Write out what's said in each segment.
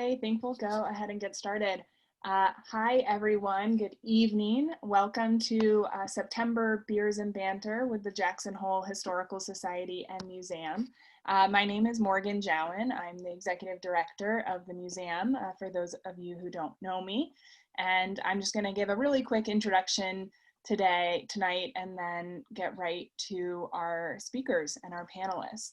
I think we'll go ahead and get started. Hi, everyone. Good evening. Welcome to September Beers and Banter with the Jackson Hole Historical Society and Museum. My name is Morgan Jowen. I'm the Executive Director of the museum, for those of you who don't know me. And I'm just going to give a really quick introduction tonight, and then get right to our speakers and our panelists.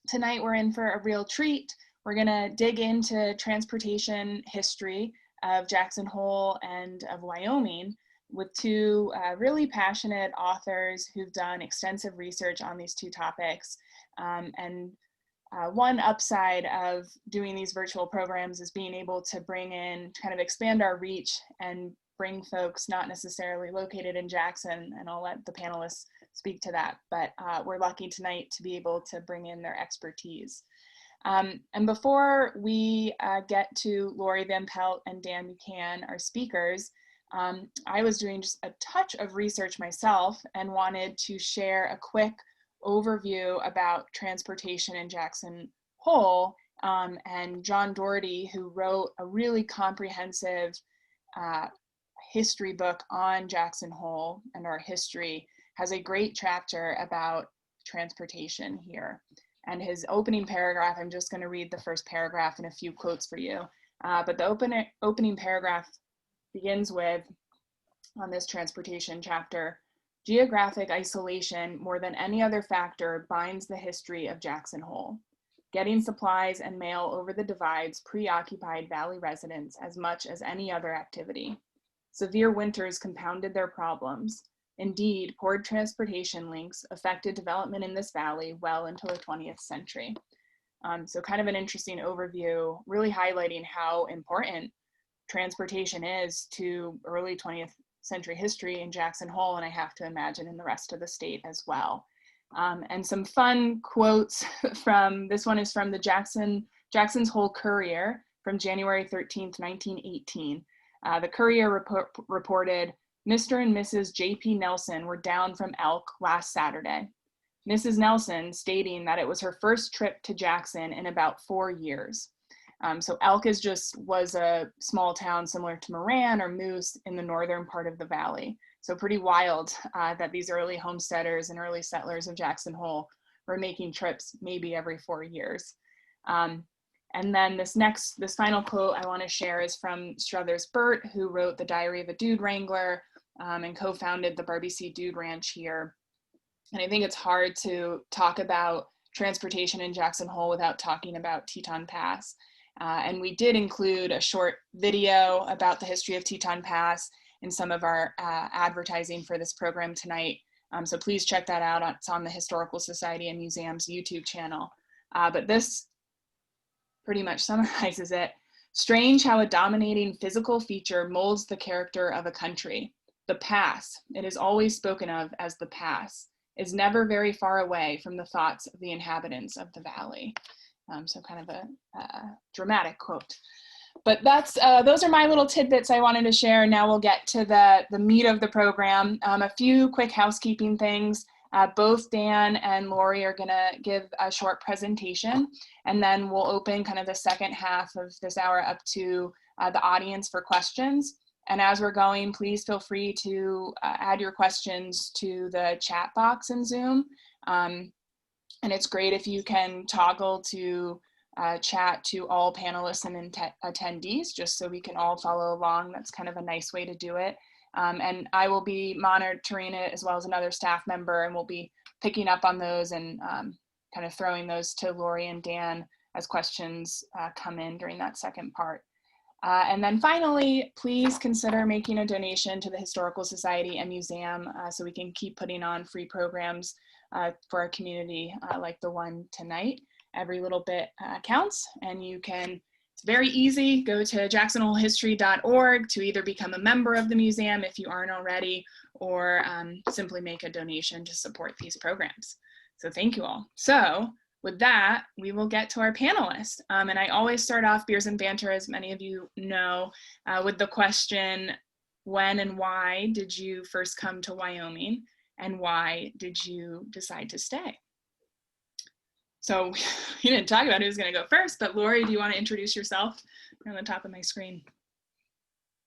Tonight we're in for a real treat. We're gonna dig into transportation history of Jackson Hole and of Wyoming with two really passionate authors who've done extensive research on these two topics. One upside of doing these virtual programs is being able to bring in, kind of expand our reach and bring folks not necessarily located in Jackson, and I'll let the panelists speak to that, but we're lucky tonight to be able to bring in their expertise. And before we get to Lori Van Pelt and Dan Buchan, our speakers, I was doing just a touch of research myself and wanted to share a quick overview about transportation in Jackson Hole, and John Doherty, who wrote a really comprehensive history book on Jackson Hole and our history, has a great chapter about transportation here. And his opening paragraph, I'm just going to read the first paragraph and a few quotes for you. But the opening paragraph begins with, on this transportation chapter, geographic isolation more than any other factor binds the history of Jackson Hole. Getting supplies and mail over the divides preoccupied Valley residents as much as any other activity. Severe winters compounded their problems. Indeed, poor transportation links affected development in this valley well into the 20th century. So kind of an interesting overview, really highlighting how important transportation is to early 20th century history in Jackson Hole, and I have to imagine in the rest of the state as well. And some fun quotes from, this one is from the Jackson's Hole Courier from January 13th, 1918. The Courier reported, Mr. and Mrs. J.P. Nelson were down from Elk last Saturday. Mrs. Nelson stating that it was her first trip to Jackson in about 4 years. So Elk was a small town similar to Moran or Moose in the northern part of the valley. So pretty wild that these early homesteaders and early settlers of Jackson Hole were making trips maybe every 4 years. And then this final quote I want to share is from Struthers Burt, who wrote The Diary of a Dude Wrangler and co-founded the Barbie Dude Ranch here. And I think it's hard to talk about transportation in Jackson Hole without talking about Teton Pass. And we did include a short video about the history of Teton Pass in some of our advertising for this program tonight. So please check that out. It's on the Historical Society and Museum's YouTube channel. But this pretty much summarizes it. Strange how a dominating physical feature molds the character of a country. The pass, it is always spoken of as the pass, is never very far away from the thoughts of the inhabitants of the valley. So kind of a dramatic quote. But those are my little tidbits I wanted to share. Now we'll get to the meat of the program. A few quick housekeeping things. Both Dan and Lori are gonna give a short presentation, and then we'll open kind of the second half of this hour up to the audience for questions. And as we're going, please feel free to add your questions to the chat box in Zoom. And it's great if you can toggle to chat to all panelists and attendees, just so we can all follow along. That's kind of a nice way to do it. And I will be monitoring it as well as another staff member, and we'll be picking up on those and kind of throwing those to Lori and Dan as questions come in during that second part. And then finally, please consider making a donation to the Historical Society and Museum so we can keep putting on free programs for our community like the one tonight. Every little bit counts, and you can, it's very easy, go to jacksonholehistory.org to either become a member of the museum if you aren't already, or simply make a donation to support these programs. So thank you all. So with that, we will get to our panelists. And I always start off Beers and Banter, as many of you know, with the question, when and why did you first come to Wyoming, and why did you decide to stay? So we didn't talk about who's going to go first, but Lori, do you want to introduce yourself? You're on the top of my screen.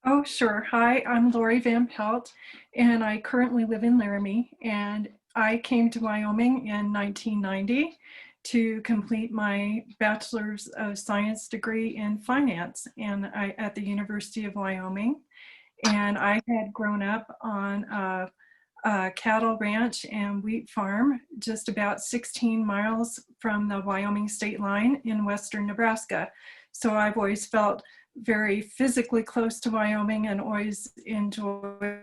Oh, sure. Hi, I'm Lori Van Pelt, and I currently live in Laramie. And I came to Wyoming in 1990 to complete my Bachelor's of Science degree in finance at the University of Wyoming. And I had grown up on a cattle ranch and wheat farm just about 16 miles from the Wyoming state line in western Nebraska. So I've always felt very physically close to Wyoming and always enjoyed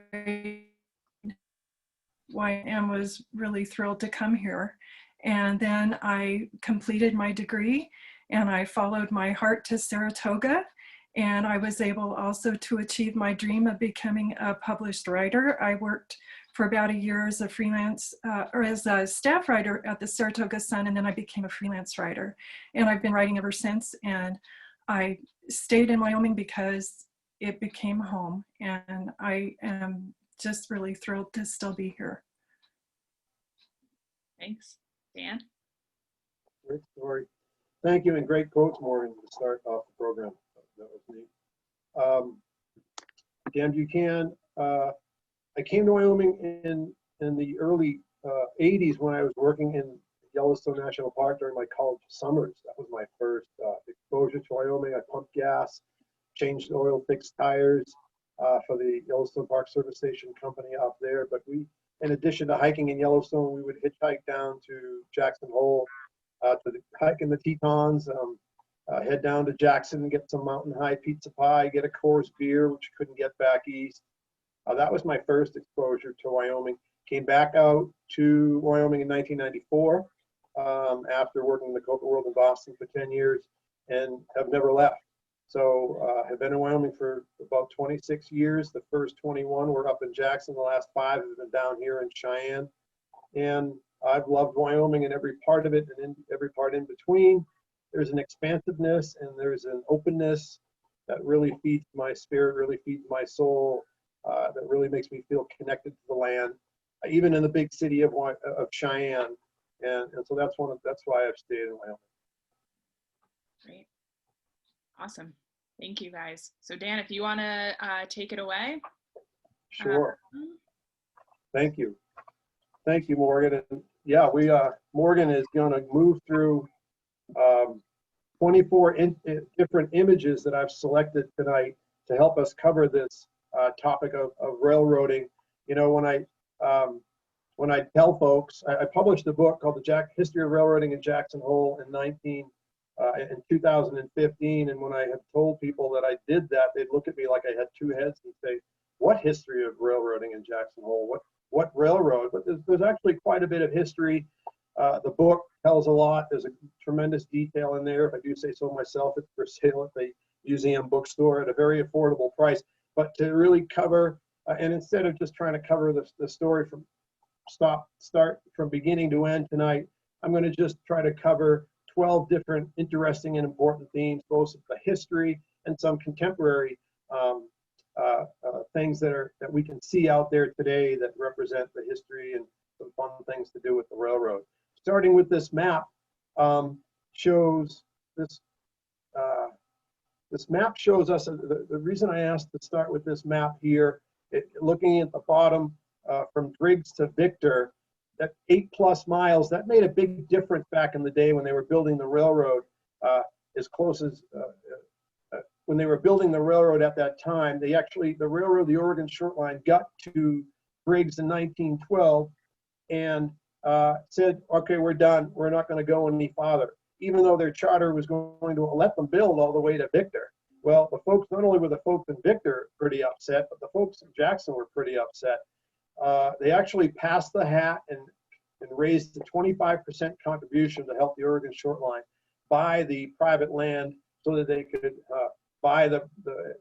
and was really thrilled to come here. And then I completed my degree and I followed my heart to Saratoga. And I was able also to achieve my dream of becoming a published writer. I worked for about a year as a freelance or as a staff writer at the Saratoga Sun, and then I became a freelance writer. And I've been writing ever since. And I stayed in Wyoming because it became home, and I am just really thrilled to still be here. Thanks. Dan? Great story. Thank you, and great quotes, Morgan, to start off the program. That was neat. Dan Buchan, I came to Wyoming in the early 80s when I was working in Yellowstone National Park during my college summers. That was my first exposure to Wyoming. I pumped gas, changed oil, fixed tires for the Yellowstone Park Service Station company up there. But we, in addition to hiking in Yellowstone, we would hitchhike down to Jackson Hole to hike in the Tetons, head down to Jackson and get some Mountain High pizza pie, get a Coors beer, which you couldn't get back east. That was my first exposure to Wyoming. Came back out to Wyoming in 1994 after working in the Coca World in Boston for 10 years and have never left. So have been in Wyoming for about 26 years. The first 21 were up in Jackson. The last 5 have been down here in Cheyenne. And I've loved Wyoming in every part of it and in every part in between. There's an expansiveness and there's an openness that really feeds my spirit, really feeds my soul, that really makes me feel connected to the land, even in the big city of Cheyenne. And so that's why I've stayed in Wyoming. Great. Awesome. Thank you, guys. So Dan, if you want to take it away. Sure. Thank you. Thank you, Morgan. And yeah, Morgan is going to move through 24 different images that I've selected tonight to help us cover this topic of railroading. You know, when I tell folks, I published a book called The History of Railroading in Jackson Hole in 2015, and when I have told people that I did that, they'd look at me like I had two heads and say, "What history of railroading in Jackson Hole? What railroad?" But there's actually quite a bit of history. The book tells a lot. There's a tremendous detail in there. If I do say so myself, it's for sale at the museum bookstore at a very affordable price. But to really cover, and instead of just trying to cover the story from start from beginning to end tonight, I'm going to just try to cover 12 different interesting and important themes, both of the history and some contemporary things that we can see out there today that represent the history and some fun things to do with the railroad. Starting with this map, shows this. This map shows us the reason I asked to start with this map here. Looking at the bottom from Driggs to Victor, that 8+ miles, that made a big difference back in the day when they were building the railroad. As close as when they were building the railroad at that time, the railroad, the Oregon Short Line, got to Driggs in 1912 and said, "Okay, we're done. We're not going to go any farther," even though their charter was going to let them build all the way to Victor. Well, not only were the folks in Victor pretty upset, but the folks in Jackson were pretty upset. They actually passed the hat and raised a 25% contribution to help the Oregon Short Line buy the private land so that they could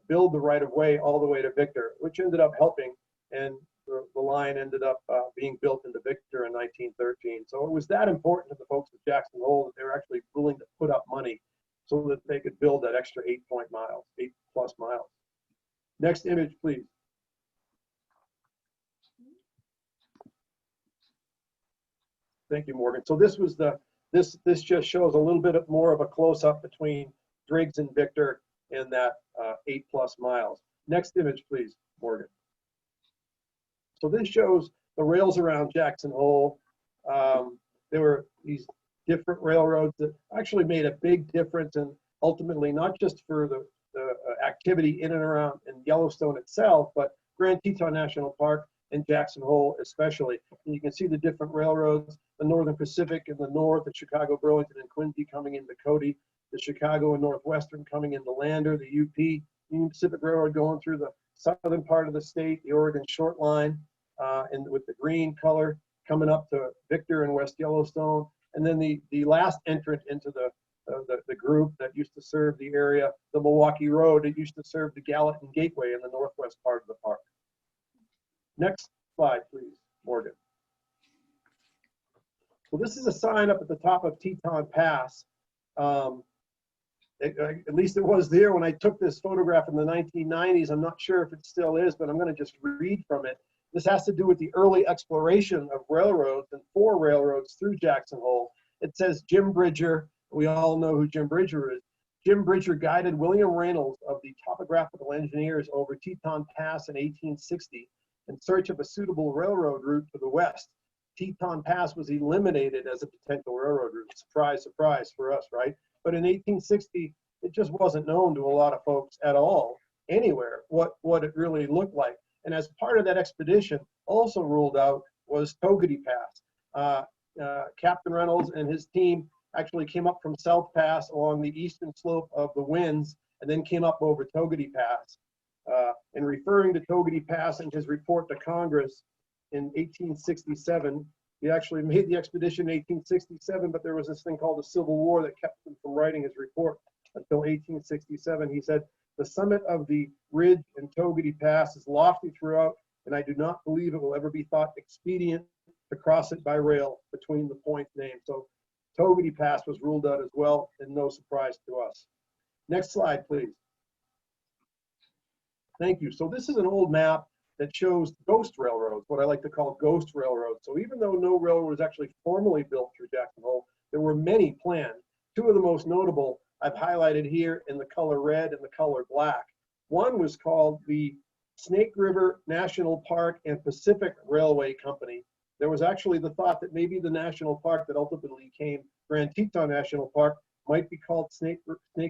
build the right-of-way all the way to Victor, which ended up helping, and the line ended up being built into Victor in 1913. So it was that important to the folks of Jackson Hole that they were actually willing to put up money so that they could build that extra 8+ miles. Next image, please. Thank you, Morgan. So this was the this just shows a little bit more of a close-up between Driggs and Victor in that 8+ miles. Next image, please, Morgan. So this shows the rails around Jackson Hole. There were these different railroads that actually made a big difference, and ultimately not just for the activity in and around in Yellowstone itself, but Grand Teton National Park and Jackson Hole especially. And you can see the different railroads, the Northern Pacific in the north, the Chicago, Burlington, and Quincy coming into Cody, the Chicago and Northwestern coming into Lander, the UP, Union Pacific Railroad going through the southern part of the state, the Oregon Short Line, and with the green color coming up to Victor and West Yellowstone. And then the last entrant into the group that used to serve the area, the Milwaukee Road, it used to serve the Gallatin Gateway in the northwest part of the park. Next slide, please, Morgan. So this is a sign up at the top of Teton Pass. At least it was there when I took this photograph in the 1990s. I'm not sure if it still is, but I'm going to just read from it. This has to do with the early exploration of railroads and 4 railroads through Jackson Hole. It says Jim Bridger. We all know who Jim Bridger is. Jim Bridger guided William Reynolds of the topographical engineers over Teton Pass in 1860 in search of a suitable railroad route to the west. Teton Pass was eliminated as a potential railroad route. Surprise, surprise for us, right? But in 1860, it just wasn't known to a lot of folks at all, anywhere, what it really looked like. And as part of that expedition, also ruled out was Togety Pass. Captain Reynolds and his team actually came up from South Pass along the eastern slope of the Winds and then came up over Togety Pass. In referring to Togety Pass in his report to Congress in 1867, he actually made the expedition in 1867, but there was this thing called the Civil War that kept him from writing his report until 1867. He said, "The summit of the ridge in Togety Pass is lofty throughout, and I do not believe it will ever be thought expedient to cross it by rail between the points named." So Togety Pass was ruled out as well, and no surprise to us. Next slide, please. Thank you. So this is an old map that shows ghost railroads, what I like to call ghost railroads. So even though no railroad was actually formally built through Jackson Hole, there were many planned. 2 of the most notable I've highlighted here in the color red and the color black. One was called the Snake River National Park and Pacific Railway Company. There was actually the thought that maybe the national park that ultimately became Grand Teton National Park might be called Snake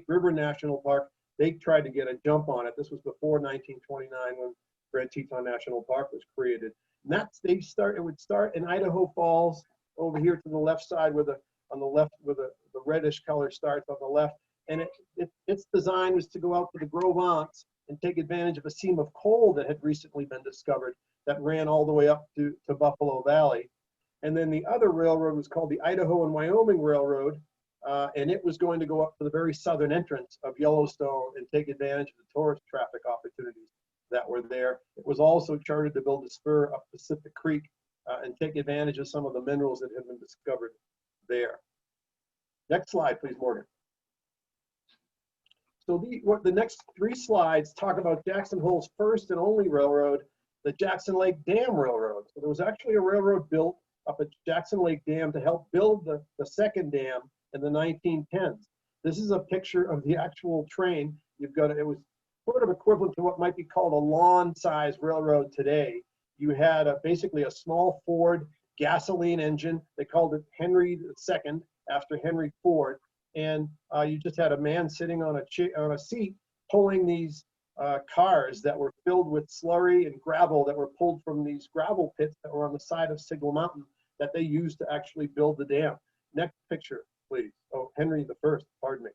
River National Park. They tried to get a jump on it. This was before 1929 when Grand Teton National Park was created. And it would start in Idaho Falls over here to the left side where the reddish color starts on the left. And its design was to go out to the Gros Ventre and take advantage of a seam of coal that had recently been discovered that ran all the way up to Buffalo Valley. And then the other railroad was called the Idaho and Wyoming Railroad, and it was going to go up to the very southern entrance of Yellowstone and take advantage of the tourist traffic opportunities that were there. It was also chartered to build a spur up Pacific Creek and take advantage of some of the minerals that had been discovered there. Next slide, please, Morgan. So the next 3 slides talk about Jackson Hole's first and only railroad, the Jackson Lake Dam Railroad. So there was actually a railroad built up at Jackson Lake Dam to help build the second dam in the 1910s. This is a picture of the actual train. It was sort of equivalent to what might be called a lawn-sized railroad today. You had basically a small Ford gasoline engine. They called it Henry II after Henry Ford. And you just had a man sitting on a seat pulling these cars that were filled with slurry and gravel that were pulled from these gravel pits that were on the side of Signal Mountain that they used to actually build the dam. Next picture, please. Oh, Henry I, pardon me.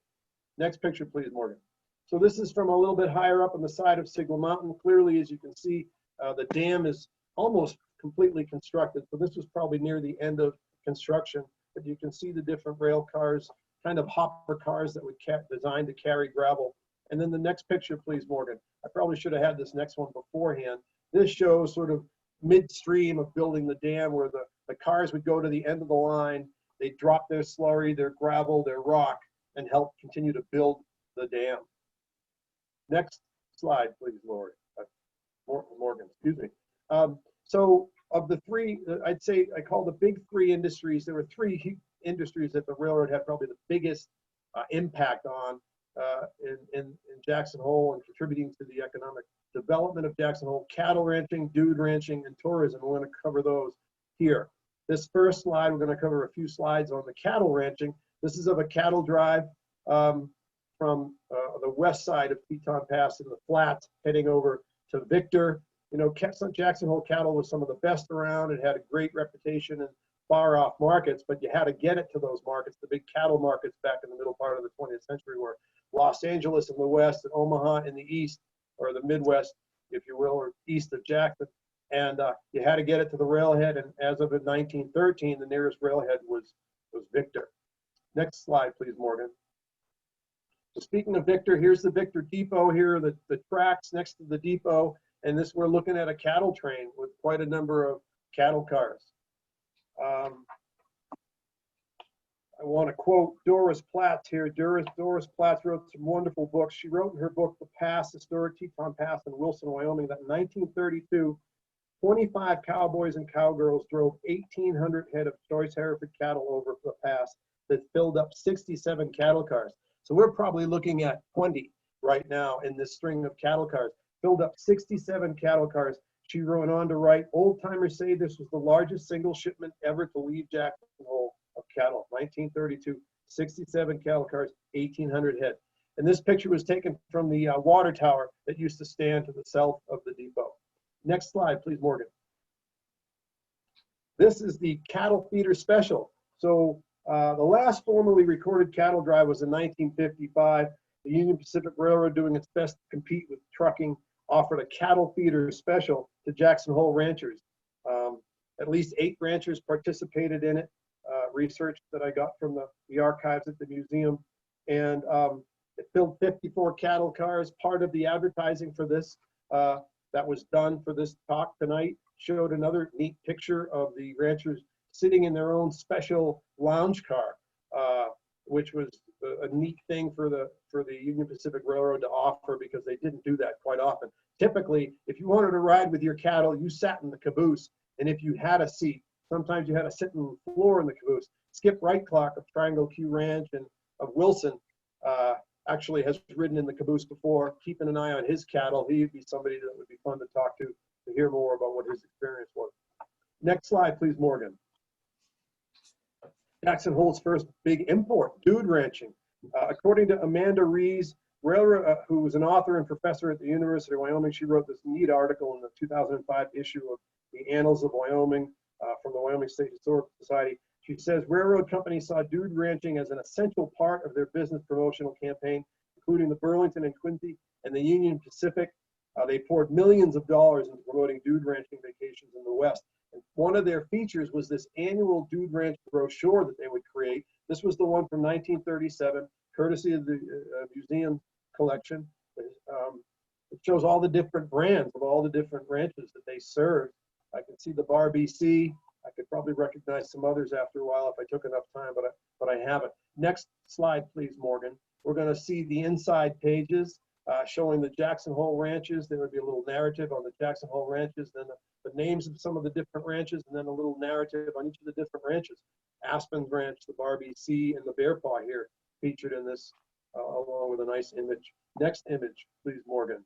Next picture, please, Morgan. So this is from a little bit higher up on the side of Signal Mountain. Clearly, as you can see, the dam is almost completely constructed. So this was probably near the end of construction. But you can see the different rail cars, kind of hopper cars that were designed to carry gravel. And then the next picture, please, Morgan. I probably should have had this next one beforehand. This shows sort of midstream of building the dam where the cars would go to the end of the line. They'd drop their slurry, their gravel, their rock, and help continue to build the dam. Next slide, please, Lori. Morgan, excuse me. So of the 3, I'd say I call the big 3 industries, there were 3 industries that the railroad had probably the biggest impact on in Jackson Hole and contributing to the economic development of Jackson Hole: cattle ranching, dude ranching, and tourism. We're going to cover those here. This first slide, we're going to cover a few slides on the cattle ranching. This is of a cattle drive from the west side of Teton Pass in the flats, heading over to Victor. You know, Jackson Hole cattle was some of the best around. It had a great reputation in far off markets, but you had to get it to those markets. The big cattle markets back in the middle part of the 20th century were Los Angeles in the west and Omaha in the east, or the Midwest, if you will, or east of Jackson. And you had to get it to the railhead. And as of 1913, the nearest railhead was Victor. Next slide, please, Morgan. So speaking of Victor, here's the Victor Depot here, the tracks next to the depot. And this, we're looking at a cattle train with quite a number of cattle cars. I want to quote Doris Platts here. Doris Platts wrote some wonderful books. She wrote in her book, The Pass, Historic Teton Pass in Wilson, Wyoming, that in 1932, 25 cowboys and cowgirls drove 1,800 head of choice Hereford cattle over the pass that filled up 67 cattle cars. So we're probably looking at 20 right now in this string of cattle cars. Filled up 67 cattle cars. She went on to write, old timers say this was the largest single shipment ever to leave Jackson Hole of cattle. 1932, 67 cattle cars, 1,800 head. And this picture was taken from the water tower that used to stand to the south of the depot. Next slide, please, Morgan. This is the cattle feeder special. So the last formally recorded cattle drive was in 1955. The Union Pacific Railroad, doing its best to compete with trucking, offered a cattle feeder special to Jackson Hole ranchers. At least 8 ranchers participated in it. Research that I got from the archives at the museum. And it filled 54 cattle cars. Part of the advertising for this that was done for this talk tonight showed another neat picture of the ranchers sitting in their own special lounge car, which was a neat thing for the Union Pacific Railroad to offer, because they didn't do that quite often. Typically, if you wanted to ride with your cattle, you sat in the caboose, and if you had a seat, sometimes you had to sit on the floor in the caboose. Skip Rightclock of Triangle Q Ranch and of Wilson actually has ridden in the caboose before, keeping an eye on his cattle. He'd be somebody that would be fun to talk to hear more about what his experience was. Next slide, please, Morgan. Jackson Hole's first big import, dude ranching. According to Amanda Rees, who was an author and professor at the University of Wyoming, she wrote this neat article in the 2005 issue of the Annals of Wyoming from the Wyoming State Historical Society. She says railroad companies saw dude ranching as an essential part of their business promotional campaign, including the Burlington and Quincy and the Union Pacific. They poured millions of dollars into promoting dude ranching vacations in the West. And one of their features was this annual dude ranch brochure that they would create. This was the one from 1937, courtesy of the museum collection. It shows all the different brands of all the different ranches that they served. I can see the Bar BC. I could probably recognize some others after a while if I took enough time, but I haven't. Next slide, please, Morgan. We're going to see the inside pages showing the Jackson Hole ranches. There would be a little narrative on the Jackson Hole ranches, then the names of some of the different ranches, and then a little narrative on each of the different ranches. Aspen Ranch, the Bar BC, and the Bear Paw here featured in this, along with a nice image. Next image, please, Morgan.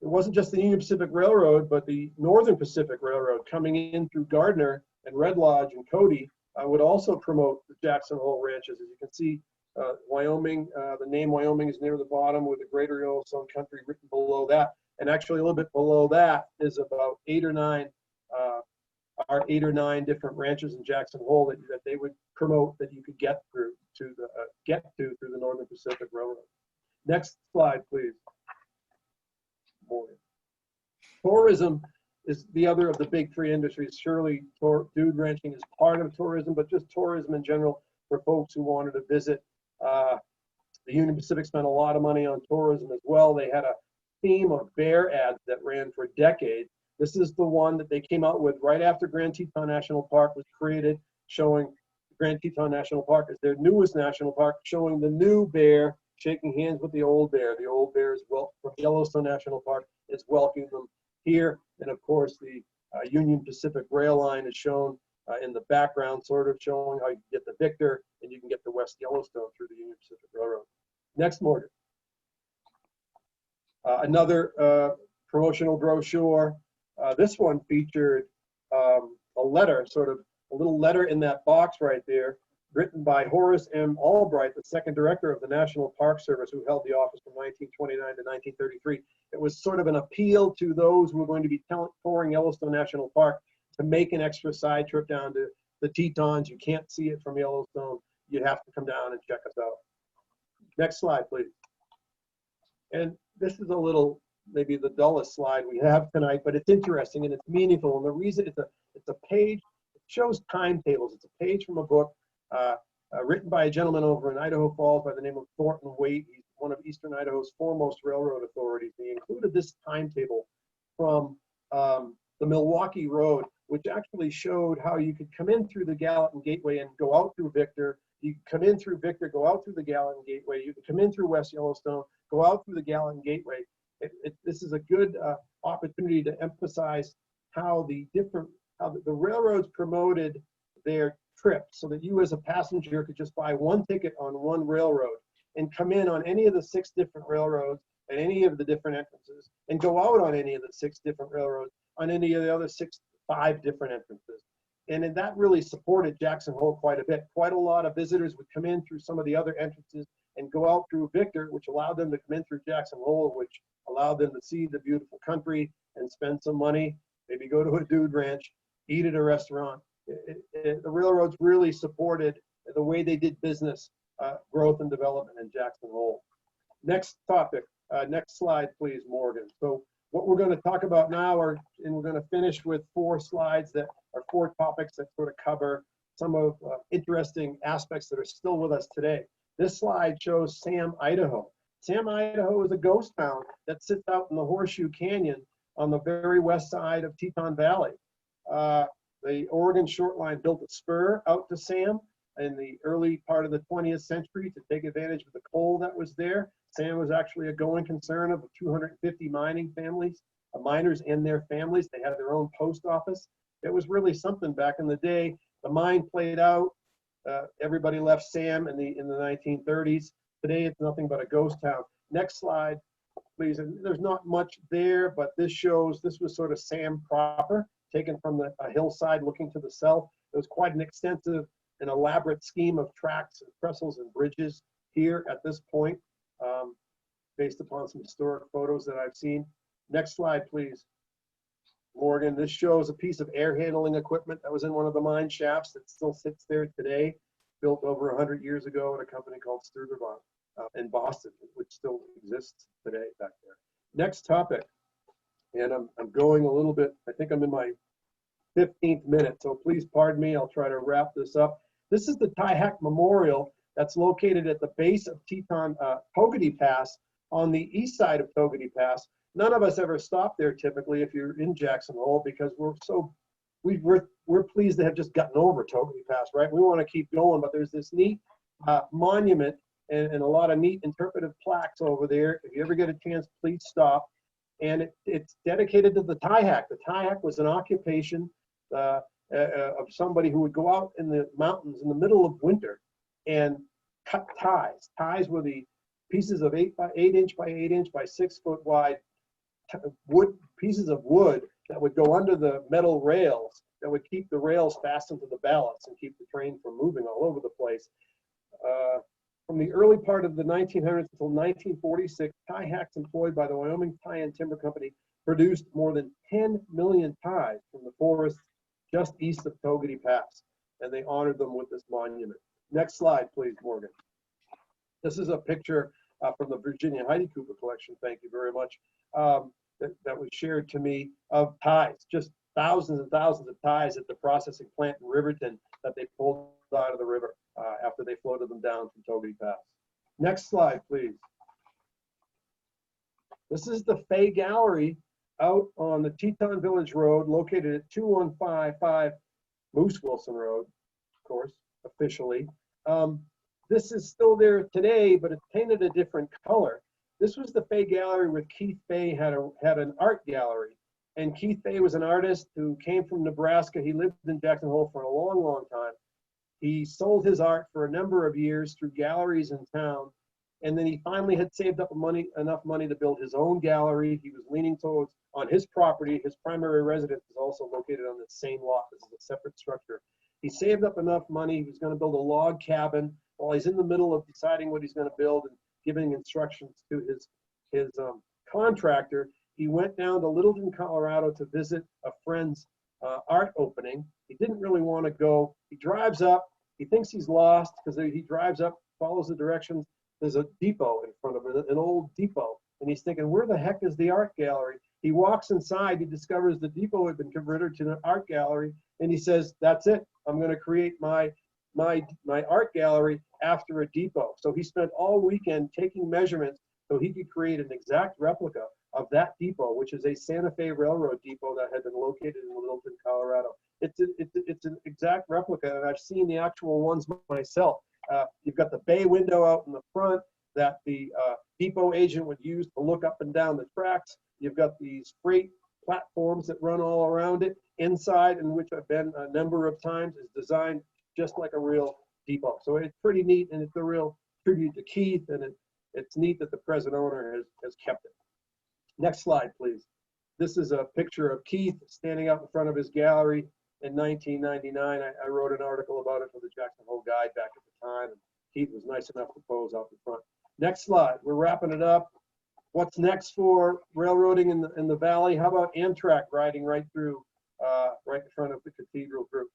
It wasn't just the Union Pacific Railroad, but the Northern Pacific Railroad coming in through Gardner and Red Lodge and Cody would also promote the Jackson Hole ranches. As you can see, Wyoming, the name Wyoming is near the bottom with the Greater Yellowstone Country written below that. And actually a little bit below that is about 8 or 9 different ranches in Jackson Hole that they would promote that you could get through through the Northern Pacific Railroad. Next slide, please. Tourism is the other of the big 3 industries. Surely dude ranching is part of tourism, but just tourism in general for folks who wanted to visit. The Union Pacific spent a lot of money on tourism as well. They had a theme of bear ads that ran for decades. This is the one that they came out with right after Grand Teton National Park was created, showing Grand Teton National Park as their newest national park, showing the new bear shaking hands with the old bear. The old bear is from Yellowstone National Park is welcoming them here. And of course, the Union Pacific Rail line is shown in the background, sort of showing how you can get the Victor and you can get the West Yellowstone through the Union Pacific Railroad. Next, Morgan. Another promotional brochure. This one featured a letter, sort of a little letter in that box right there, written by Horace M. Albright, the second director of the National Park Service, who held the office from 1929 to 1933. It was sort of an appeal to those who were going to be touring Yellowstone National Park to make an extra side trip down to the Tetons. You can't see it from Yellowstone. You have to come down and check us out. Next slide, please. And this is a little, maybe the dullest slide we have tonight, but it's interesting and it's meaningful. And the reason it's a page, it shows timetables. It's a page from a book written by a gentleman over in Idaho Falls by the name of Thornton Waite. He's one of Eastern Idaho's foremost railroad authorities. He included this timetable from the Milwaukee Road, which actually showed how you could come in through the Gallatin Gateway and go out through Victor. You could come in through Victor, go out through the Gallatin Gateway. You could come in through West Yellowstone, go out through the Gallatin Gateway. This is a good opportunity to emphasize how the railroads promoted their trips so that you as a passenger could just buy one ticket on one railroad and come in on any of the 6 different railroads at any of the different entrances and go out on any of the 6 different railroads on any of the other 5 different entrances. And that really supported Jackson Hole quite a bit. Quite a lot of visitors would come in through some of the other entrances and go out through Victor, which allowed them to come in through Jackson Hole, which allowed them to see the beautiful country and spend some money, maybe go to a dude ranch, eat at a restaurant. The railroads really supported the way they did business, growth and development in Jackson Hole. Next topic, next slide, please, Morgan. So what we're going to talk about now and we're going to finish with 4 slides that are 4 topics that sort of cover some of interesting aspects that are still with us today. This slide shows Sam, Idaho. Sam, Idaho is a ghost town that sits out in the Horseshoe Canyon on the very west side of Teton Valley. The Oregon Short Line built a spur out to Sam in the early part of the 20th century to take advantage of the coal that was there. Sam was actually a going concern of 250 mining families, miners and their families. They had their own post office. It was really something back in the day. The mine played out. Everybody left Sam in the 1930s. Today, it's nothing but a ghost town. Next slide, please. And there's not much there, but this shows this was sort of Sam proper, taken from a hillside looking to the south. It was quite an extensive and elaborate scheme of tracks and trestles and bridges here at this point, based upon some historic photos that I've seen. Next slide, please. Morgan, this shows a piece of air handling equipment that was in one of the mine shafts that still sits there today, built over 100 years ago at a company called Sturtevant in Boston, which still exists today back there. Next topic, and I'm going a little bit, I think I'm in my 15th minute, so please pardon me, I'll try to wrap this up. This is the Tyhack Memorial that's located at the base of Teton Togety Pass on the east side of Togety Pass. None of us ever stop there typically if you're in Jackson Hole because we're pleased to have just gotten over Togety Pass, right? We want to keep going, but there's this neat monument and a lot of neat interpretive plaques over there. If you ever get a chance, please stop. And it's dedicated to the Tyhack. The Tyhack was an occupation of somebody who would go out in the mountains in the middle of winter and cut ties. Ties were the pieces of 8 inch by 8 inch by 6 foot wide pieces of wood that would go under the metal rails that would keep the rails fastened to the ballast and keep the train from moving all over the place. From the early part of the 1900s until 1946, tie hacks employed by the Wyoming Tie and Timber Company produced more than 10 million ties from the forests just east of Togety Pass, and they honored them with this monument. Next slide, please, Morgan. This is a picture from the Virginia Heidi Cooper collection, thank you very much, that was shared to me of ties, just thousands and thousands of ties at the processing plant in Riverton that they pulled out of the river after they floated them down from Togety Pass. Next slide, please. This is the Fay Gallery out on the Teton Village Road, located at 2155 Moose Wilson Road, of course, officially. This is still there today, but it's painted a different color. This was the Fay Gallery where Keith Fay had an art gallery. And Keith Fay was an artist who came from Nebraska. He lived in Jackson Hole for a long, long time. He sold his art for a number of years through galleries in town. And then he finally had saved up enough money to build his own gallery. He was leaning towards, on his property, his primary residence is also located on the same lot. This is a separate structure. He saved up enough money. He was going to build a log cabin while he's in the middle of deciding what he's going to build and giving instructions to his contractor. He went down to Littleton, Colorado to visit a friend's art opening. He didn't really want to go. He drives up. He thinks he's lost because he drives up, follows the directions. There's a depot in front of him, an old depot. And he's thinking, where the heck is the art gallery? He walks inside. He discovers the depot had been converted to an art gallery. And he says, that's it. I'm going to create my art gallery after a depot. So he spent all weekend taking measurements so he could create an exact replica of that depot, which is a Santa Fe Railroad depot that had been located in Littleton, Colorado. It's an exact replica, and I've seen the actual ones myself. You've got the bay window out in the front that the depot agent would use to look up and down the tracks. You've got these freight platforms that run all around it. Inside, in which I've been a number of times, is designed just like a real depot. So it's pretty neat, and it's a real tribute to Keith, and it's neat that the present owner has kept it. Next slide, please. This is a picture of Keith standing out in front of his gallery in 1999. I wrote an article about it for the Jackson Hole Guide back at the time, and Keith was nice enough to pose out in front. Next slide. We're wrapping it up. What's next for railroading in the valley? How about Amtrak riding right through, right in front of the Cathedral Group?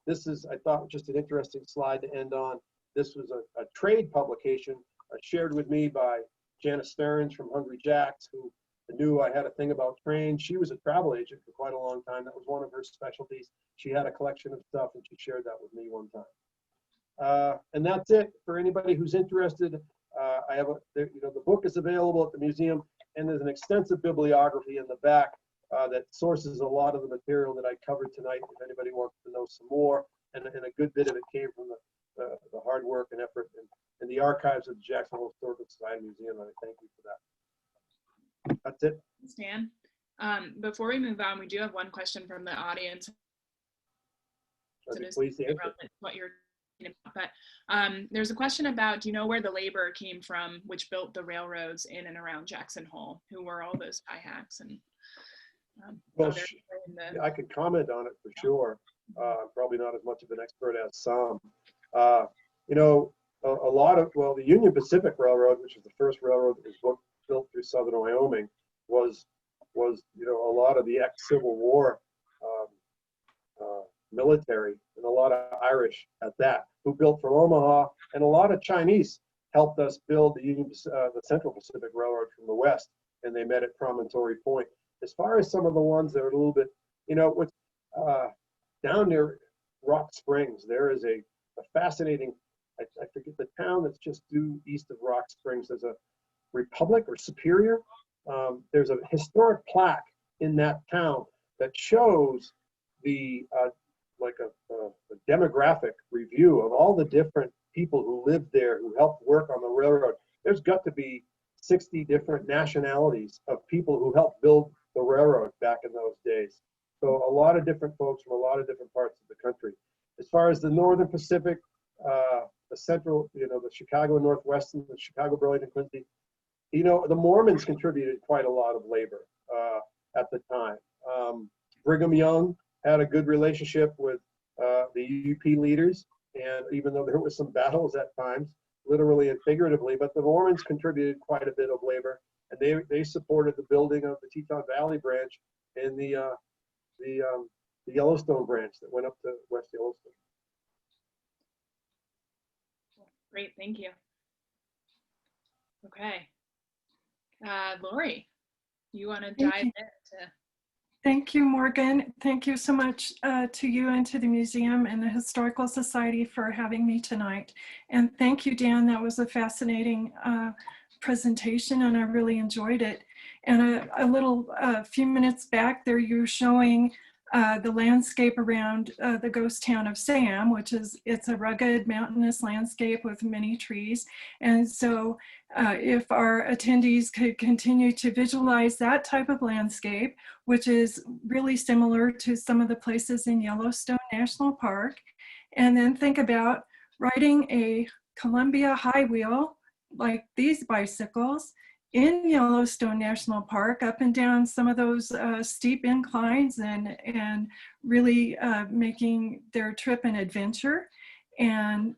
This is, I thought, just an interesting slide to end on. This was a trade publication shared with me by Janice Stearns from Hungry Jack's, who knew I had a thing about trains. She was a travel agent for quite a long time. That was one of her specialties. She had a collection of stuff, and she shared that with me one time. And that's it for anybody who's interested. I have the book is available at the museum, and there's an extensive bibliography in the back that sources a lot of the material that I covered tonight. If anybody wants to know some more, and a good bit of it came from the hard work and effort and the archives of the Jackson Hole Historical Society Museum, and I thank you for that. That's it. Thanks, Dan. Before we move on, we do have one question from the audience. Please answer. What you're talking about, but there's a question about, do you know where the labor came from which built the railroads in and around Jackson Hole? Who were all those kayaks? And well, I could comment on it for sure. Probably not as much of an expert as some. A lot of, the Union Pacific Railroad, which is the first railroad that was built through southern Wyoming, was a lot of the ex-Civil War military, and a lot of Irish at that, who built from Omaha, and a lot of Chinese helped us build the Central Pacific Railroad from the west, and they met at Promontory Point. As far as some of the ones that are a little bit, what's down near Rock Springs, there is a fascinating, I forget the town that's just due east of Rock Springs. There's a Republic or Superior. There's a historic plaque in that town that shows the a demographic review of all the different people who lived there, who helped work on the railroad. There's got to be 60 different nationalities of people who helped build the railroad back in those days. So a lot of different folks from a lot of different parts of the country. As far as the Northern Pacific, the Central, the Chicago and Northwestern, the Chicago, Burlington, Quincy, the Mormons contributed quite a lot of labor at the time. Brigham Young had a good relationship with the UP leaders, and even though there was some battles at times, literally and figuratively, but the Mormons contributed quite a bit of labor, and they supported the building of the Teton Valley branch and the Yellowstone branch that went up to West Yellowstone. Great, thank you. Okay, Lori, you want to dive into? Thank you, Morgan. Thank you so much to you and to the museum and the Historical Society for having me tonight. And thank you, Dan. That was a fascinating presentation, and I really enjoyed it. And a few minutes back there, you were showing the landscape around the ghost town of Sam, it's a rugged mountainous landscape with many trees. And so if our attendees could continue to visualize that type of landscape, which is really similar to some of the places in Yellowstone National Park, and then think about riding a Columbia high wheel like these bicycles in Yellowstone National Park, up and down some of those steep inclines, and really making their trip an adventure. And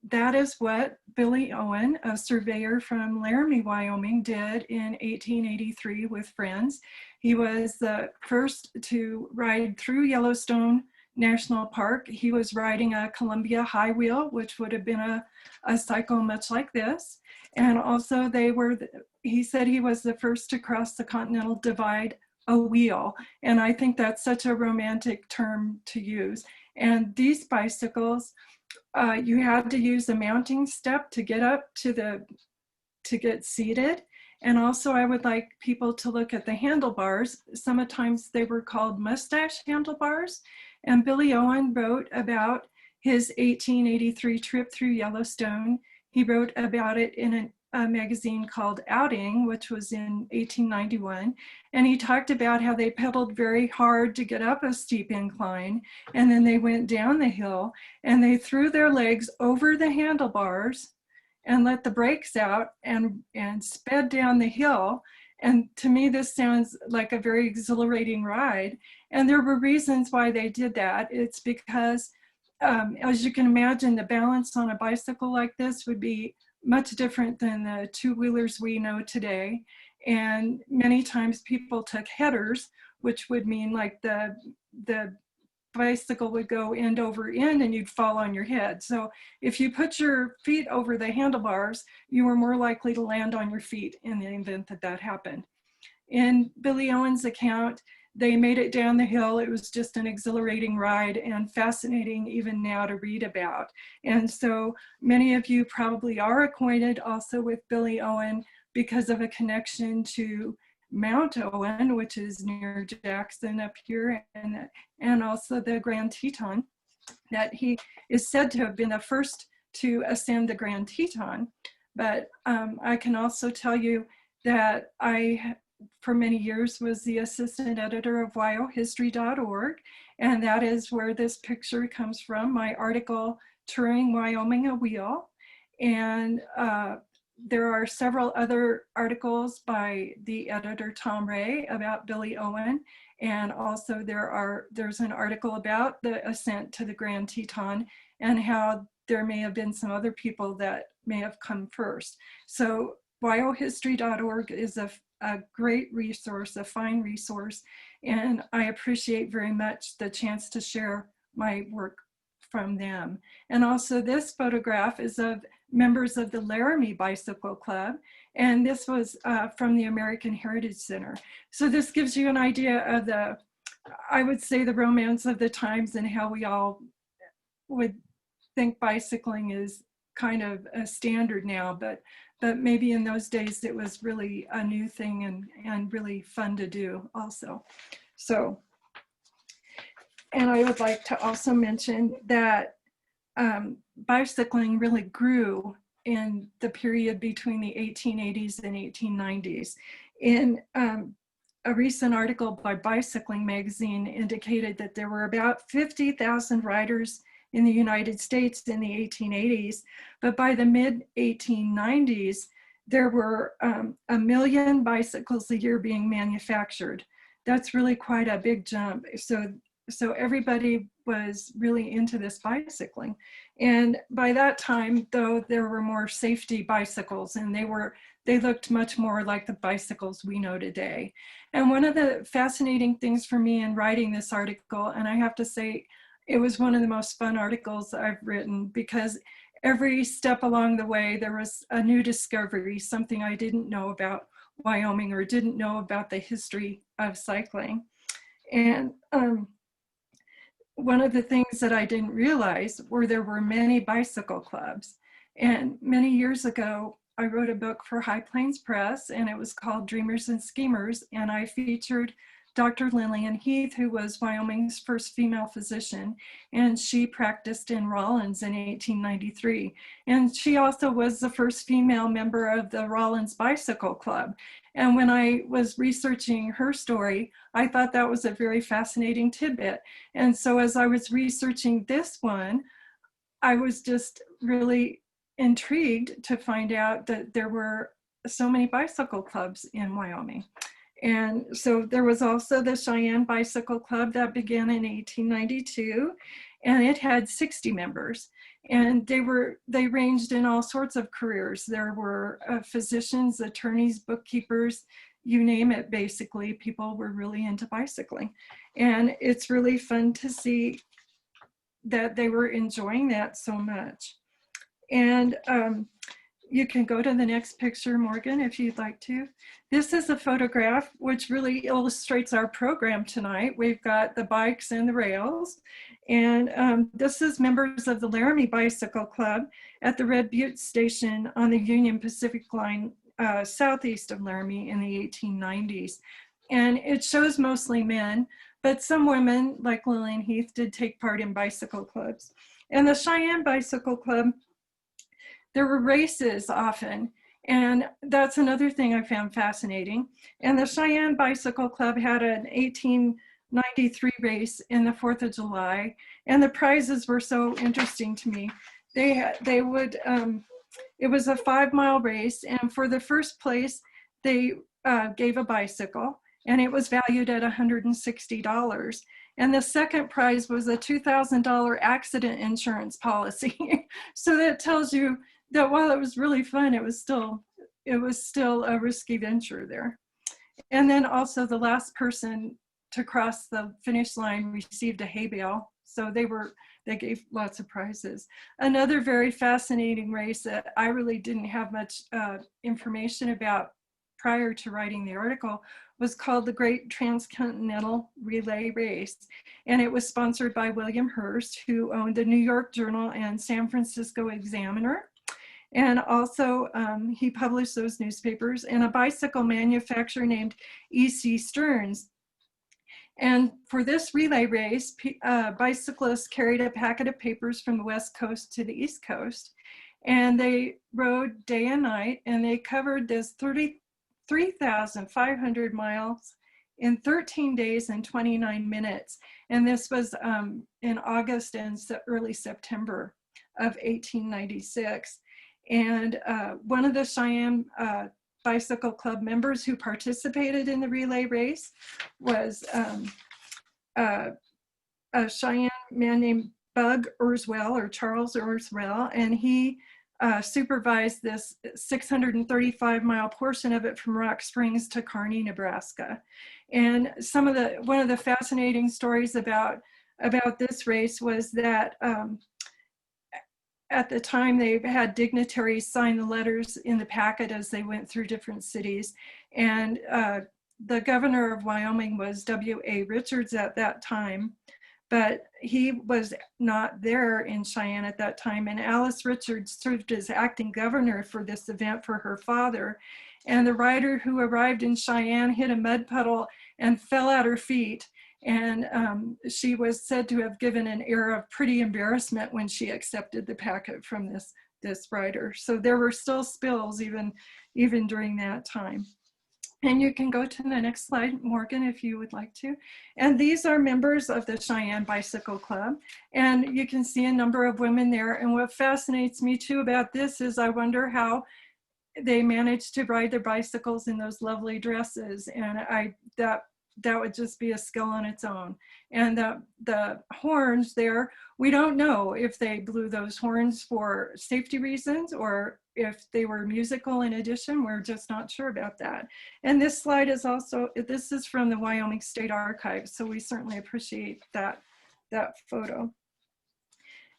that is what Billy Owen, a surveyor from Laramie, Wyoming, did in 1883 with friends. He was the first to ride through Yellowstone National Park. He was riding a Columbia high wheel, which would have been a cycle much like this. And also he said he was the first to cross the Continental Divide a wheel. And I think that's such a romantic term to use. And these bicycles, you had to use a mounting step to get up to get seated. And also I would like people to look at the handlebars. Sometimes they were called mustache handlebars. And Billy Owen wrote about his 1883 trip through Yellowstone. He wrote about it in a magazine called Outing, which was in 1891. And he talked about how they pedaled very hard to get up a steep incline. And then they went down the hill and they threw their legs over the handlebars and let the brakes out and sped down the hill. And to me, this sounds like a very exhilarating ride. And there were reasons why they did that. It's because, as you can imagine, the balance on a bicycle like this would be much different than the two-wheelers we know today. And many times people took headers, which would mean like the bicycle would go end over end and you'd fall on your head. So if you put your feet over the handlebars, you were more likely to land on your feet in the event that that happened. In Billy Owen's account, they made it down the hill. It was just an exhilarating ride and fascinating even now to read about. And so many of you probably are acquainted also with Billy Owen because of a connection to Mount Owen, which is near Jackson up here, and also the Grand Teton, that he is said to have been the first to ascend the Grand Teton. But I can also tell you that I, for many years, was the assistant editor of wyohistory.org, and that is where this picture comes from, my article, Touring Wyoming a Wheel. And there are several other articles by the editor Tom Ray about Billy Owen, and also there's an article about the ascent to the Grand Teton and how there may have been some other people that may have come first. So wyohistory.org is a great resource, a fine resource, and I appreciate very much the chance to share my work from them. And also this photograph is of members of the Laramie Bicycle Club, and this was from the American Heritage Center. So this gives you an idea of I would say, the romance of the times and how we all would think bicycling is kind of a standard now, but maybe in those days it was really a new thing and really fun to do also. So, and I would like to also mention that bicycling really grew in the period between the 1880s and 1890s. In a recent article by Bicycling magazine indicated that there were about 50,000 riders in the United States in the 1880s, but by the mid-1890s, there were 1 million bicycles a year being manufactured. That's really quite a big jump. So everybody was really into this bicycling. And by that time, though, there were more safety bicycles, and they looked much more like the bicycles we know today. And one of the fascinating things for me in writing this article, and I have to say, it was one of the most fun articles I've written, because every step along the way, there was a new discovery, something I didn't know about Wyoming or didn't know about the history of cycling. And one of the things that I didn't realize were there were many bicycle clubs. And many years ago, I wrote a book for High Plains Press, and it was called Dreamers and Schemers, and I featured Dr. Lillian Heath, who was Wyoming's first female physician, and she practiced in Rawlins in 1893. And she also was the first female member of the Rawlins Bicycle Club. And when I was researching her story, I thought that was a very fascinating tidbit. And so as I was researching this one, I was just really intrigued to find out that there were so many bicycle clubs in Wyoming. And so there was also the Cheyenne Bicycle Club that began in 1892, and it had 60 members. And they ranged in all sorts of careers. There were physicians, attorneys, bookkeepers, you name it, basically. People were really into bicycling. And it's really fun to see that they were enjoying that so much. And you can go to the next picture, Morgan, if you'd like to. This is a photograph which really illustrates our program tonight. We've got the bikes and the rails. And this is members of the Laramie Bicycle Club at the Red Butte Station on the Union Pacific Line southeast of Laramie in the 1890s. And it shows mostly men, but some women, like Lillian Heath, did take part in bicycle clubs. And the Cheyenne Bicycle Club, there were races often, and that's another thing I found fascinating. And the Cheyenne Bicycle Club had an 1893 race in the 4th of July, and the prizes were so interesting to me. It was a 5-mile race, and for the first place, they gave a bicycle, and it was valued at $160. And the second prize was a $2,000 accident insurance policy. So that tells you that while it was really fun, it was still a risky venture there. And then also the last person to cross the finish line received a hay bale. So they gave lots of prizes. Another very fascinating race that I really didn't have much information about prior to writing the article was called the Great Transcontinental Relay Race. And it was sponsored by William Hearst, who owned the New York Journal and San Francisco Examiner. And also he published those newspapers, and a bicycle manufacturer named E.C. Stearns. And for this relay race, bicyclists carried a packet of papers from the West Coast to the East Coast. And they rode day and night, and they covered this 33,500 miles in 13 days and 29 minutes. And this was in August and early September of 1896. And one of the Cheyenne Bicycle Club members who participated in the relay race was a Cheyenne man named Bug Urswell, or Charles Urswell, and he supervised this 635-mile portion of it from Rock Springs to Kearney, Nebraska. And one of the fascinating stories about this race was that at the time they had dignitaries sign the letters in the packet as they went through different cities. And the governor of Wyoming was W.A. Richards at that time, but he was not there in Cheyenne at that time. And Alice Richards served as acting governor for this event for her father. And the rider who arrived in Cheyenne hit a mud puddle and fell at her feet. And she was said to have given an air of pretty embarrassment when she accepted the packet from this rider. So there were still spills even during that time. And you can go to the next slide, Morgan, if you would like to. And these are members of the Cheyenne Bicycle Club. And you can see a number of women there. And what fascinates me too about this is I wonder how they managed to ride their bicycles in those lovely dresses. And that would just be a skill on its own. And the horns there, we don't know if they blew those horns for safety reasons or if they were musical in addition. We're just not sure about that. And this slide is this is from the Wyoming State Archives, so we certainly appreciate that photo.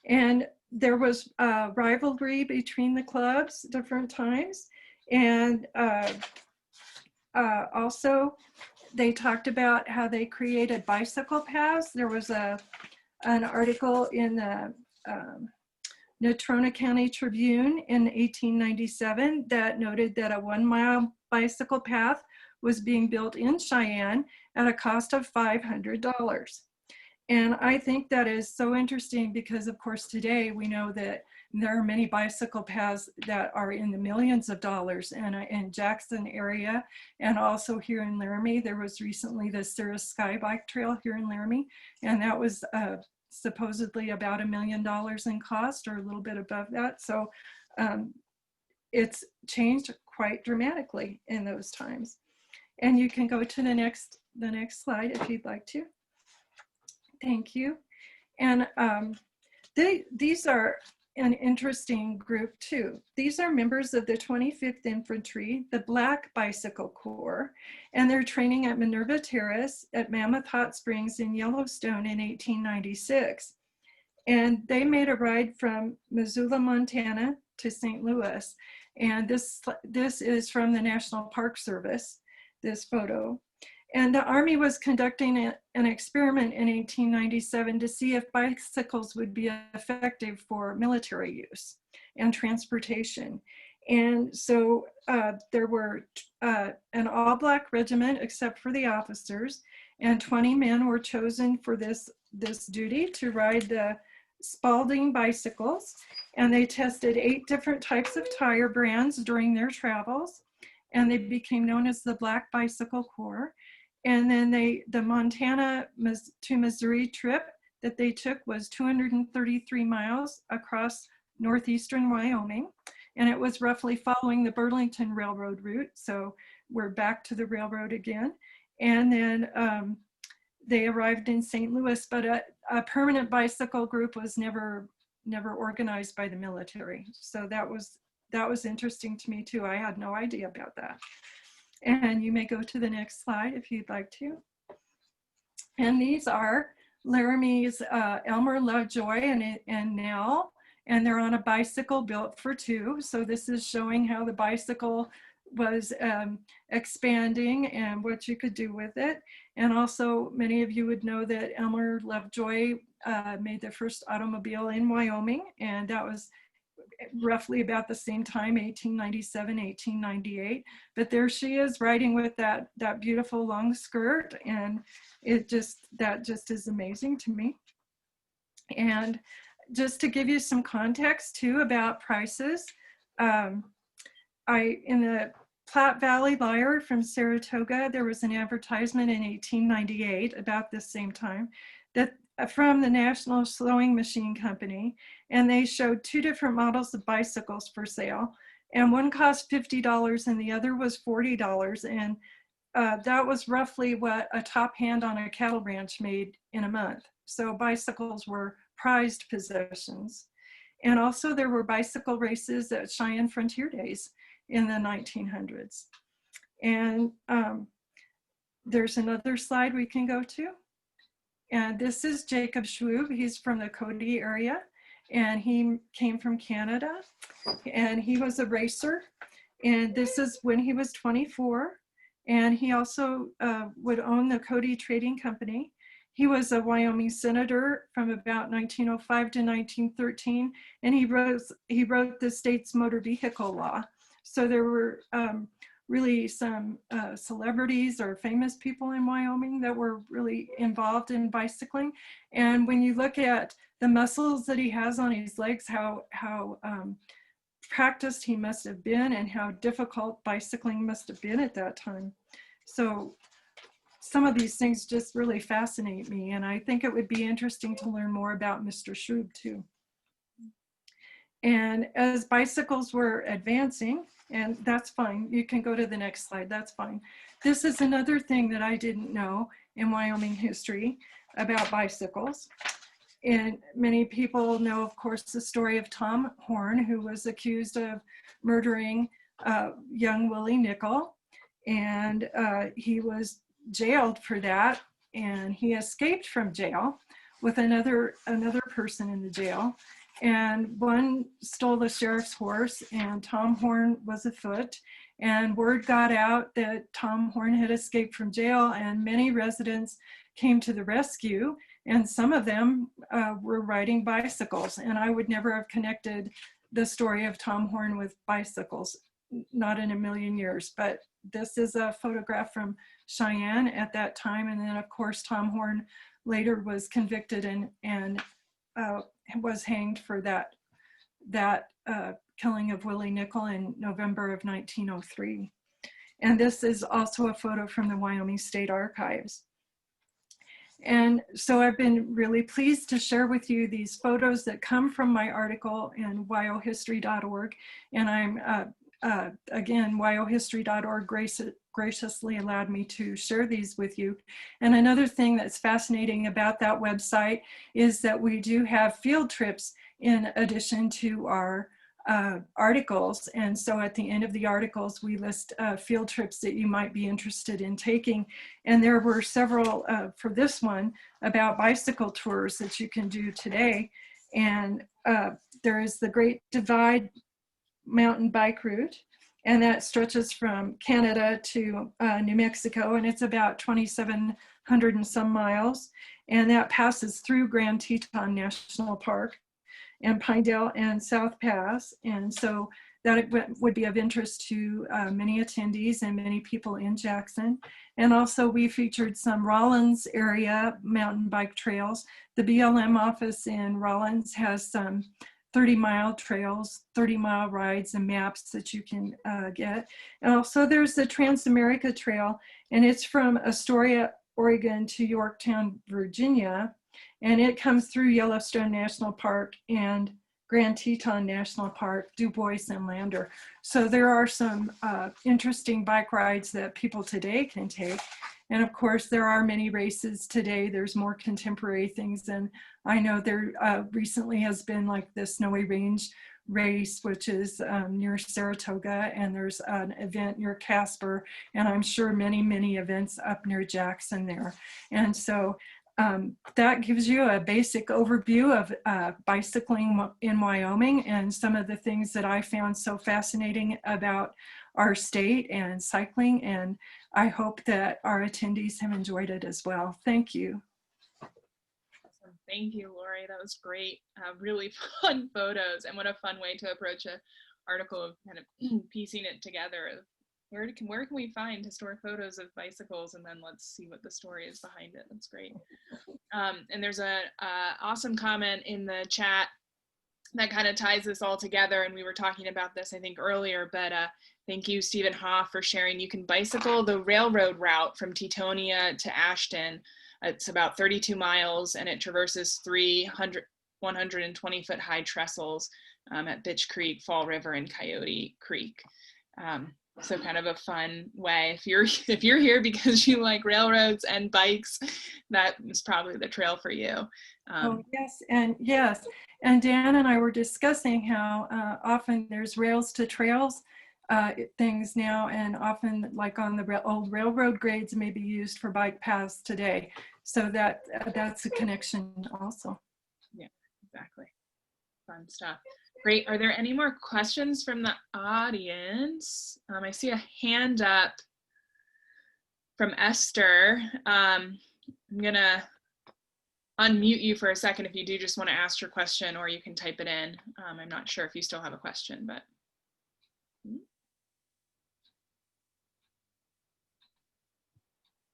And there was rivalry between the clubs different times. And also, they talked about how they created bicycle paths. There was an article in the Natrona County Tribune in 1897 that noted that a 1-mile bicycle path was being built in Cheyenne at a cost of $500. And I think that is so interesting because, of course, today we know that there are many bicycle paths that are in the millions of dollars. And in Jackson area, and also here in Laramie, there was recently the Cirrus Sky Bike Trail here in Laramie, and that was supposedly about $1 million in cost, or a little bit above that. So it's changed quite dramatically in those times. And you can go to the next slide if you'd like to. Thank you. And these are an interesting group too. These are members of the 25th Infantry, the Black Bicycle Corps, and they're training at Minerva Terrace at Mammoth Hot Springs in Yellowstone in 1896. And they made a ride from Missoula, Montana to St. Louis. And this is from the National Park Service, this photo. And the Army was conducting an experiment in 1897 to see if bicycles would be effective for military use and transportation. And so there were an all-black regiment except for the officers, and 20 men were chosen for this duty to ride the Spalding bicycles. And they tested 8 different types of tire brands during their travels, and they became known as the Black Bicycle Corps. And then the Montana to Missouri trip that they took was 233 miles across northeastern Wyoming. And it was roughly following the Burlington Railroad route. So we're back to the railroad again. And then they arrived in St. Louis, but a permanent bicycle group was never organized by the military. So that was interesting to me too. I had no idea about that. And you may go to the next slide if you'd like to. And these are Laramie's Elmer Lovejoy and Nell, and they're on a bicycle built for 2. So this is showing how the bicycle was expanding and what you could do with it. And also many of you would know that Elmer Lovejoy made the first automobile in Wyoming, and that was roughly about the same time, 1897, 1898. But there she is riding with that beautiful long skirt, and that just is amazing to me. And just to give you some context too about prices, in the Platte Valley Lyre from Saratoga, there was an advertisement in 1898 about this same time that from the National Sewing Machine Company, and they showed 2 different models of bicycles for sale, and one cost $50 and the other was $40, and that was roughly what a top hand on a cattle ranch made in a month. So bicycles were prized possessions. And also there were bicycle races at Cheyenne Frontier Days in the 1900s. And there's another slide we can go to. And this is Jacob Schwab. He's from the Cody area, and he came from Canada, and he was a racer. And this is when he was 24. And he also would own the Cody Trading Company. He was a Wyoming senator from about 1905 to 1913, and he wrote the state's motor vehicle law. So there were really some celebrities or famous people in Wyoming that were really involved in bicycling. And when you look at the muscles that he has on his legs, how practiced he must have been and how difficult bicycling must have been at that time. So some of these things just really fascinate me, and I think it would be interesting to learn more about Mr. Schwab too. And as bicycles were advancing, and that's fine, you can go to the next slide, that's fine. This is another thing that I didn't know in Wyoming history about bicycles. And many people know, of course, the story of Tom Horn, who was accused of murdering young Willie Nickel. And he was jailed for that, and he escaped from jail with another person in the jail. And one stole the sheriff's horse, and Tom Horn was afoot. And word got out that Tom Horn had escaped from jail, and many residents came to the rescue, and some of them were riding bicycles. And I would never have connected the story of Tom Horn with bicycles, not in a million years, but this is a photograph from Cheyenne at that time. And then of course, Tom Horn later was convicted and was hanged for that killing of Willie Nickel in November of 1903. And this is also a photo from the Wyoming State Archives. And so I've been really pleased to share with you these photos that come from my article in wyohistory.org. And I'm, again, wyohistory.org graciously allowed me to share these with you. And another thing that's fascinating about that website is that we do have field trips in addition to our articles. And so at the end of the articles, we list field trips that you might be interested in taking. And there were several for this one about bicycle tours that you can do today. And there is the Great Divide mountain bike route, and that stretches from Canada to New Mexico, and it's about 2,700 and some miles. And that passes through Grand Teton National Park and Pinedale and South Pass. And so that would be of interest to many attendees and many people in Jackson. And also we featured some Rollins area mountain bike trails. The BLM office in Rollins has some 30-mile trails, 30-mile rides and maps that you can get. And also there's the Transamerica Trail, and it's from Astoria, Oregon to Yorktown, Virginia. And it comes through Yellowstone National Park and Grand Teton National Park, Du Bois and Lander. So there are some interesting bike rides that people today can take. And of course, there are many races today. There's more contemporary things. And I know there recently has been like the Snowy Range race, which is near Saratoga, and there's an event near Casper, and I'm sure many, many events up near Jackson there. And so that gives you a basic overview of bicycling in Wyoming and some of the things that I found so fascinating about our state and cycling. And I hope that our attendees have enjoyed it as well. Thank you. Awesome. Thank you, Lori. That was great. Really fun photos, and what a fun way to approach an article of kind of piecing it together. Where can we find historic photos of bicycles, and then let's see what the story is behind it. That's great. And there's an awesome comment in the chat that kind of ties this all together, and we were talking about this I think earlier, but thank you Stephen Hoff for sharing. You can bicycle the railroad route from Teutonia to Ashton. It's about 32 miles, and it traverses 120-foot high trestles at Bitch Creek, Fall River, and Coyote Creek. So kind of a fun way. If you're here because you like railroads and bikes, that is probably the trail for you. Oh, yes. And Dan and I were discussing how often there's rails to trails things now, and often like on the old railroad grades may be used for bike paths today. So that's a connection also. Yeah, exactly. Fun stuff. Great. Are there any more questions from the audience? I see a hand up from Esther. I'm gonna unmute you for a second if you do just want to ask your question, or you can type it in. I'm not sure if you still have a question, but.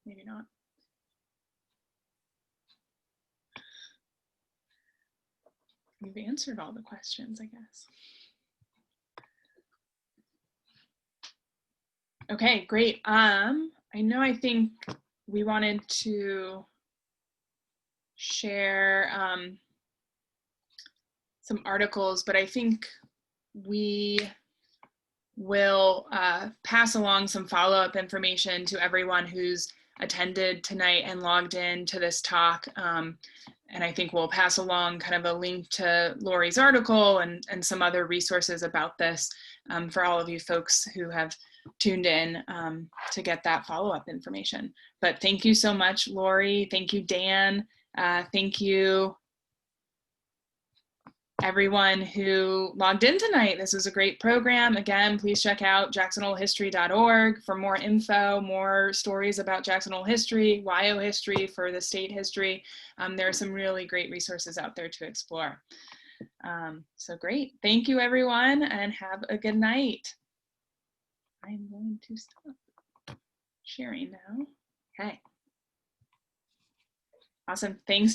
Maybe not. We've answered all the questions, I guess. Okay, great. I think we wanted to share some articles, but I think we will pass along some follow-up information to everyone who's attended tonight and logged in to this talk. And I think we'll pass along kind of a link to Lori's article and some other resources about this for all of you folks who have tuned in to get that follow-up information. But thank you so much, Lori. Thank you, Dan. Thank you, everyone who logged in tonight. This was a great program. Again, please check out jacksonholehistory.org for more info, more stories about Jackson Hole history, WYO history for the state history. There are some really great resources out there to explore. So great. Thank you, everyone, and have a good night. I'm going to stop. sharing now. Okay. Awesome. Thanks.